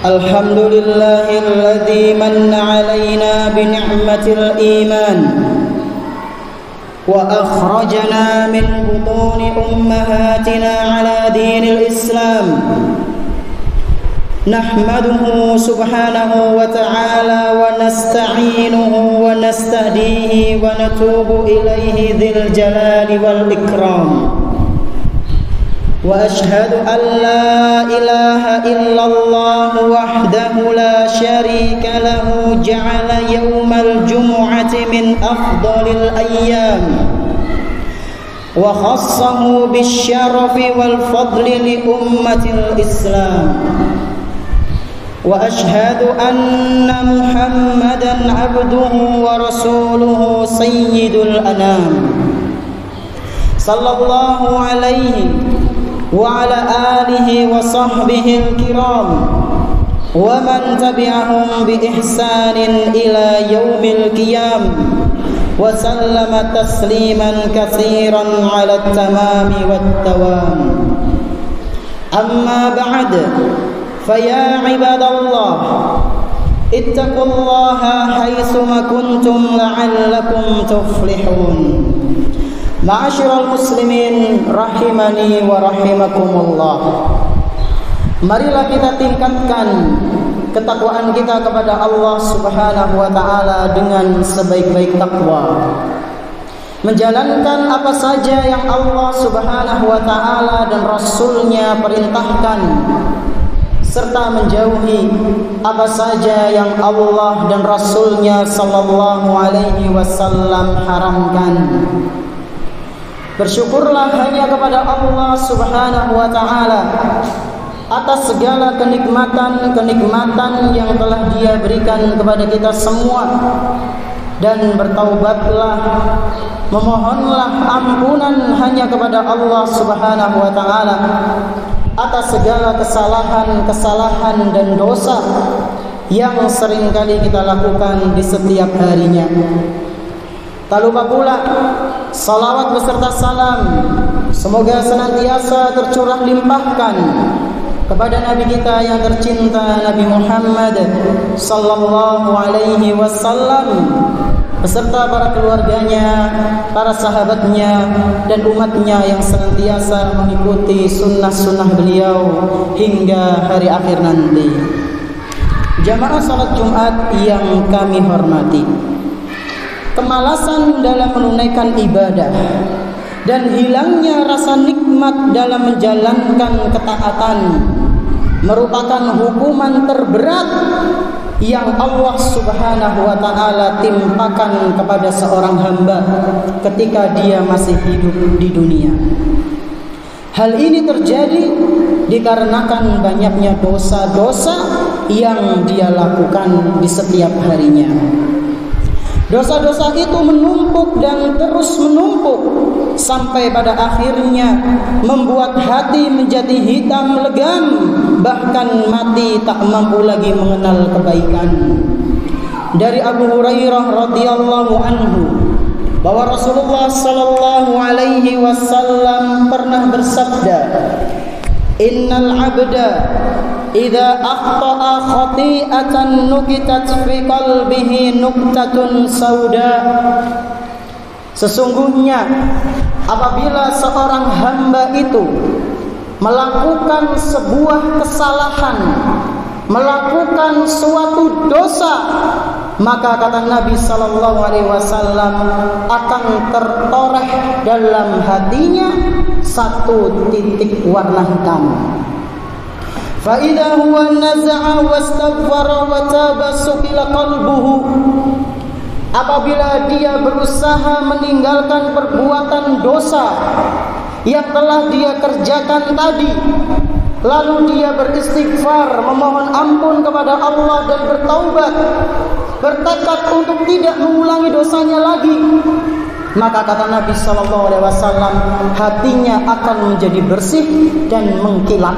الحمد لله الذي من علينا بنعمة الإيمان وأخرجنا من بطون أمهاتنا على دين الإسلام. نحمده سبحانه وتعالى ونستعينه ونستهديه ونتوب إليه ذي الجلال والإكرام. وأشهد أن لا إله إلا الله وحده لا شريك له جعل يوم الجمعة من أفضل الأيام وخصه بالشرف والفضل لأمة الإسلام. وأشهد أن محمدًا عبده ورسوله سيد الأنام صلى الله عليه وعلى آله وصحبه الكرام ومن تبعهم بإحسان إلى يوم القيامة وسلم تسليما كثيرا على التمام والدوام. أما بعد فيا عباد الله اتقوا الله حيثما كنتم لعلكم تفلحون. Ma'asyiral muslimin rahimani wa rahimakumullah. Marilah kita tingkatkan ketakwaan kita kepada Allah Subhanahu wa taala dengan sebaik-baik takwa. Menjalankan apa saja yang Allah Subhanahu wa taala dan Rasul-Nya perintahkan, serta menjauhi apa saja yang Allah dan Rasul-Nya sallallahu alaihi wasallam haramkan. Bersyukurlah hanya kepada Allah Subhanahu wa taala atas segala kenikmatan-kenikmatan yang telah Dia berikan kepada kita semua, dan bertaubatlah, memohonlah ampunan hanya kepada Allah Subhanahu wa taala atas segala kesalahan dan dosa yang seringkali kita lakukan di setiap harinya. Tak lupa pula salawat beserta salam semoga senantiasa tercurah limpahkan kepada Nabi kita yang tercinta, Nabi Muhammad sallallahu alaihi wasallam, beserta para keluarganya, para sahabatnya, dan umatnya yang senantiasa mengikuti sunnah-sunnah beliau hingga hari akhir nanti. Jamaah salat Jumat yang kami hormati, kemalasan dalam menunaikan ibadah dan hilangnya rasa nikmat dalam menjalankan ketaatan merupakan hukuman terberat yang Allah Subhanahu wa taala timpakan kepada seorang hamba ketika dia masih hidup di dunia. Hal ini terjadi dikarenakan banyaknya dosa-dosa yang dia lakukan di setiap harinya. Dosa-dosa itu menumpuk dan terus menumpuk sampai pada akhirnya membuat hati menjadi hitam legam, bahkan mati tak mampu lagi mengenal kebaikan. Dari Abu Hurairah radhiyallahu anhu bahwa Rasulullah sallallahu alaihi wasallam pernah bersabda, "Innal 'abda idza akhta'a khati'atan nukitat fi qalbihi nuktatun sauda." Sesungguhnya apabila seorang hamba itu melakukan sebuah kesalahan, melakukan suatu dosa, maka kata Nabi sallallahu alaihi wasallam akan tertoreh dalam hatinya satu titik warna hitam. Fa idza huwa naza'a wastaghfara wa taba suqila qalbuhu. Apabila dia berusaha meninggalkan perbuatan dosa yang telah dia kerjakan tadi, lalu dia beristighfar, memohon ampun kepada Allah dan bertaubat, bertekad untuk tidak mengulangi dosanya lagi, maka kata Nabi sallallahu alaihi wasallam hatinya akan menjadi bersih dan mengkilat.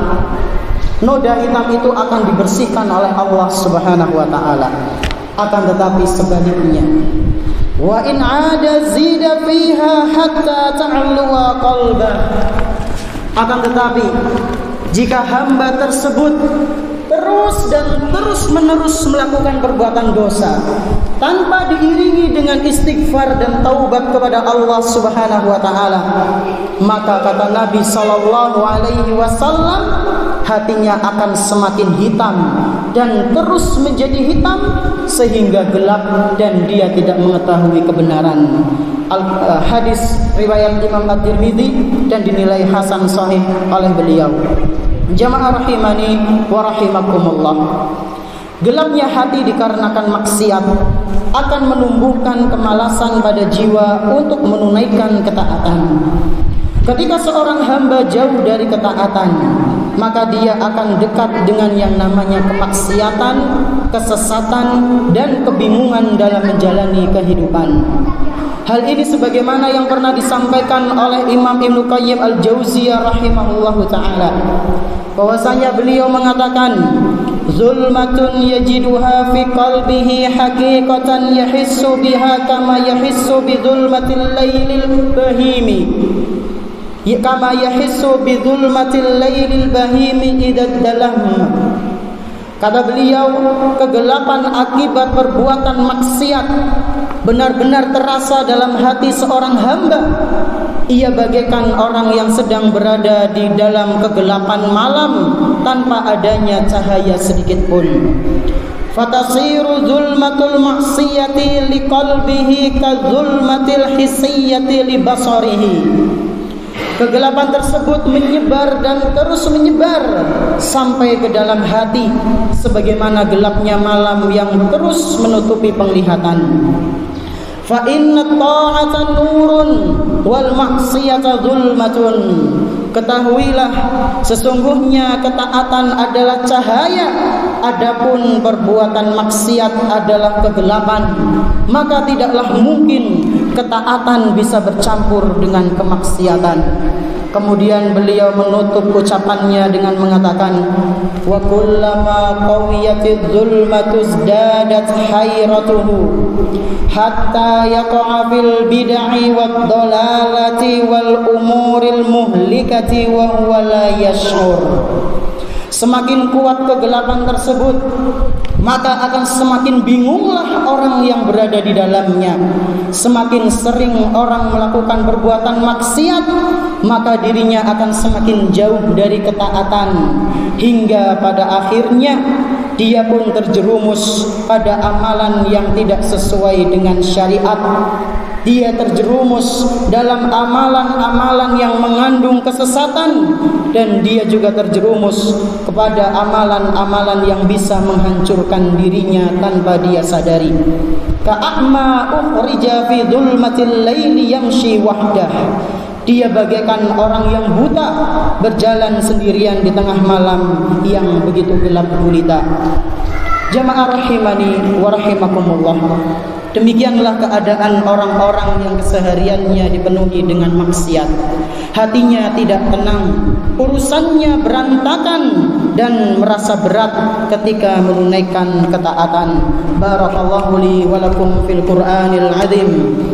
Noda hitam itu akan dibersihkan oleh Allah Subhanahu wa taala. Akan tetapi sebaliknya, wa in 'ada zida fiha hatta ta'alluwa qalbah. Akan tetapi jika hamba tersebut terus dan terus menerus melakukan perbuatan dosa tanpa diiringi dengan istighfar dan taubat kepada Allah Subhanahu wa taala, maka kata Nabi sallallahu alaihi wasallam, hatinya akan semakin hitam dan terus menjadi hitam sehingga gelap dan dia tidak mengetahui kebenaran. Hadis riwayat Imam At-Tirmidzi dan dinilai hasan sahih oleh beliau. Jamaah rahimani wa rahimakumullah. Gelapnya hati dikarenakan maksiat akan menumbuhkan kemalasan pada jiwa untuk menunaikan ketaatan. Ketika seorang hamba jauh dari ketaatan, maka dia akan dekat dengan yang namanya kemaksiatan, kesesatan, dan kebingungan dalam menjalani kehidupan. Hal ini sebagaimana yang pernah disampaikan oleh Imam Ibnu Qayyim Al-Jauziyah rahimahullahu ta'ala, bahwasanya beliau mengatakan, zulmatun yajiduha fi qalbihi haqiqatan yahissu biha kama yahissu bi zulmatil lailil bahimi, kama yahissu bi zulmatil lailil bahimi idad dalam. Kata beliau, kegelapan akibat perbuatan maksiat benar-benar terasa dalam hati seorang hamba. Ia bagaikan orang yang sedang berada di dalam kegelapan malam tanpa adanya cahaya sedikit pun. Fatasiru zulmatul maksiyati liqalbihi ka zulmatil hissiyati li basarihi. Kegelapan tersebut menyebar dan terus menyebar sampai ke dalam hati, sebagaimana gelapnya malam yang terus menutupi penglihatan. Fa inna ta'ata nurun wal maksiyata zulmatun. Ketahuilah, sesungguhnya ketaatan adalah cahaya, adapun perbuatan maksiat adalah kegelapan. Maka tidaklah mungkin ketaatan bisa bercampur dengan kemaksiatan. Kemudian beliau menutup ucapannya dengan mengatakan, wa kullama qawiyatiz zulmatu izdadat hayratuhu hatta yaqa'a fil bid'i wad dalalati wal umuril muhlikati wa huwa la yash'ur. Semakin kuat kegelapan tersebut, maka akan semakin bingunglah orang yang berada di dalamnya. Semakin sering orang melakukan perbuatan maksiat, maka dirinya akan semakin jauh dari ketaatan, hingga pada akhirnya dia pun terjerumus pada amalan yang tidak sesuai dengan syariat. Dia terjerumus dalam amalan-amalan yang mengandung kesesatan, dan dia juga terjerumus kepada amalan-amalan yang bisa menghancurkan dirinya tanpa dia sadari. Ka'ama ukhrija fi dhulmatil laili yamshi wahdah. Dia bagaikan orang yang buta berjalan sendirian di tengah malam yang begitu gelap gulita. Jamaah rahimani wa rahimakumullah. Demikianlah keadaan orang-orang yang kesehariannya dipenuhi dengan maksiat. Hatinya tidak tenang, urusannya berantakan, dan merasa berat ketika menunaikan ketaatan. Barakallahu li wa lakum fil Qur'anil azim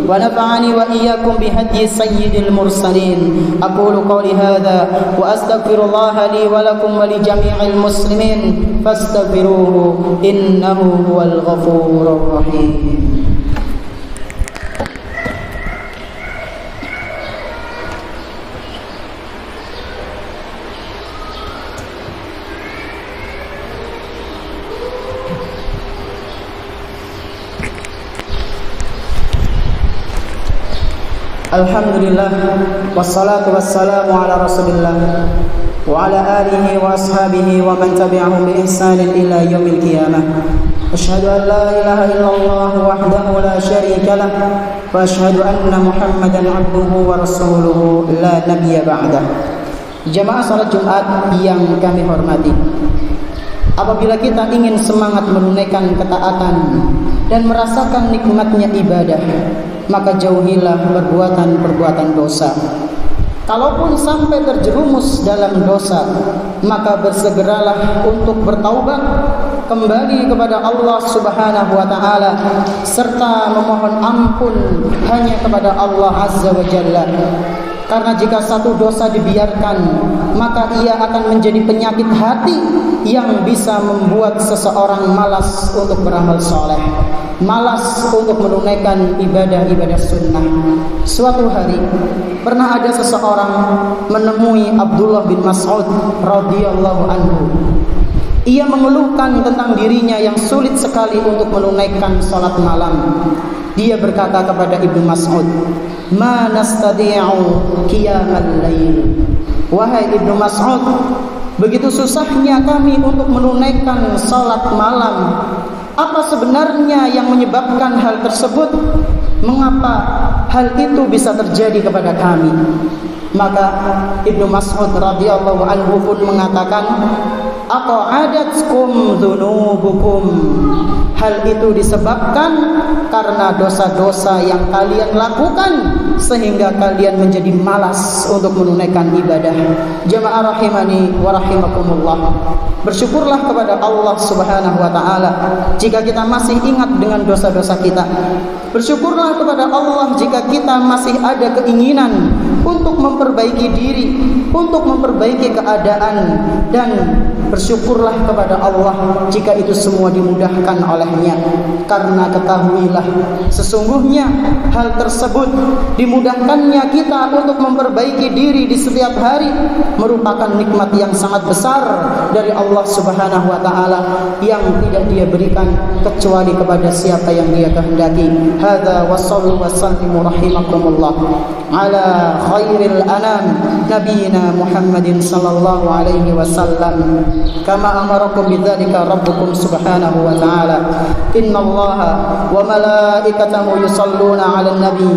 wa nafa'ani wa iyyakum bihadyi sayyidil mursalin. Aqulu qawli hadza wa astaghfirullah li wa lakum wa li jami'il muslimin fastaghfiruhu innahu huwal ghafurur rahim. Alhamdulillah, wassalatu wassalamu ala rasulillah wa ala alihi wa ashabihi wa man tabi'ahum bi ihsanin ila yaumil qiyamah. Asyhadu an la ilaha illallah wahdahu la syarika lah wa asyhadu anna Muhammadan abduhu wa rasuluhu la nabiyya ba'dah. Jamaah salat Jumat yang kami hormati, apabila kita ingin semangat menunaikan ketaatan dan merasakan nikmatnya ibadah, maka jauhilah perbuatan-perbuatan dosa. Kalaupun sampai terjerumus dalam dosa, maka bersegeralah untuk bertaubat, kembali kepada Allah Subhanahu wa taala, serta memohon ampun hanya kepada Allah Azza wa Jalla. Karena jika satu dosa dibiarkan, maka ia akan menjadi penyakit hati yang bisa membuat seseorang malas untuk beramal soleh, malas untuk menunaikan ibadah-ibadah sunnah. Suatu hari pernah ada seseorang menemui Abdullah bin Mas'ud radhiyallahu anhu. Ia mengeluhkan tentang dirinya yang sulit sekali untuk menunaikan salat malam. Dia berkata kepada Ibnu Mas'ud, "Ma nastati'u qiyamal lail." Wahai Ibnu Mas'ud, begitu susahnya kami untuk menunaikan salat malam. Apa sebenarnya yang menyebabkan hal tersebut? Mengapa hal itu bisa terjadi kepada kami? Maka Ibnu Mas'ud radhiyallahu anhu pun mengatakan, aqa'adatkum dzunubukum. Hal itu disebabkan karena dosa-dosa yang kalian lakukan sehingga kalian menjadi malas untuk menunaikan ibadah. Jamaah rahimani wa rahimakumullah. Bersyukurlah kepada Allah Subhanahu wa taala jika kita masih ingat dengan dosa-dosa kita. Bersyukurlah kepada Allah jika kita masih ada keinginan untuk memperbaiki diri, untuk memperbaiki keadaan, dan bersyukurlah kepada Allah jika itu semua dimudahkan olehnya. Karena ketahuilah sesungguhnya hal tersebut, dimudahkannya kita untuk memperbaiki diri di setiap hari, merupakan nikmat yang sangat besar dari Allah Subhanahu wa taala yang tidak Dia berikan kecuali kepada siapa yang Dia kehendaki. Hadza wa sallu wa sallimu rahimakumullah ala khairil anam nabiyina Muhammadin sallallahu alaihi wasallam kama amarakum bidzalika rabbukum subhanahu wa ta'ala. Innallaha wa malaikatahu yusalluna 'alan nabi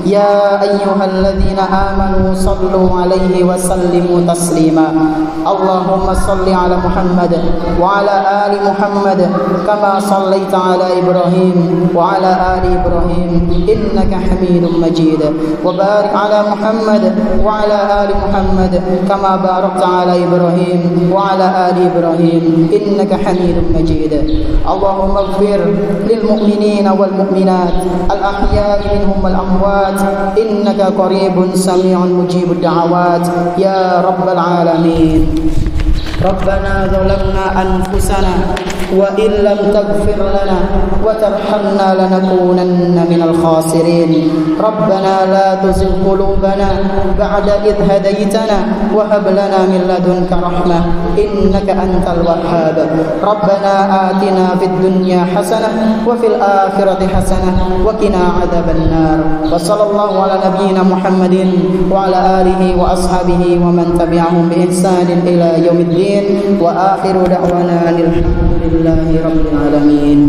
ya ayyuhalladzina amanu sallu 'alaihi wa sallimu taslima. Allahumma salli 'ala Muhammad wa 'ala ali Muhammad kama sallaita 'ala Ibrahim wa 'ala ali Ibrahim innaka Hamidum Majid. Wa barik 'ala Muhammad wa 'ala ali Muhammad kama barakta 'ala Ibrahim wa 'ala ali Ibrahim innaka Hamidum Majid. Allahumma ighfir lil mu'minina wal mu'minat al ahya'i minhum wal amwat innaka qaribun sami'un mujibud da'awat ya rabbal alamin. ربنا ظلمنا أنفسنا وإن لم تغفر لنا وترحمنا لنكونن من الخاسرين. ربنا لا تزغ قلوبنا بعد إذ هديتنا وهب لنا من لدنك رحمة إنك أنت الوهاب. ربنا آتنا في الدنيا حسنة وفي الآخرة حسنة وقنا عذاب النار. وصلى الله على نبينا محمد وعلى آله وأصحابه ومن تبعهم بإحسان إلى يوم الدين. وآخر دعوانا الحمد لله رب العالمين.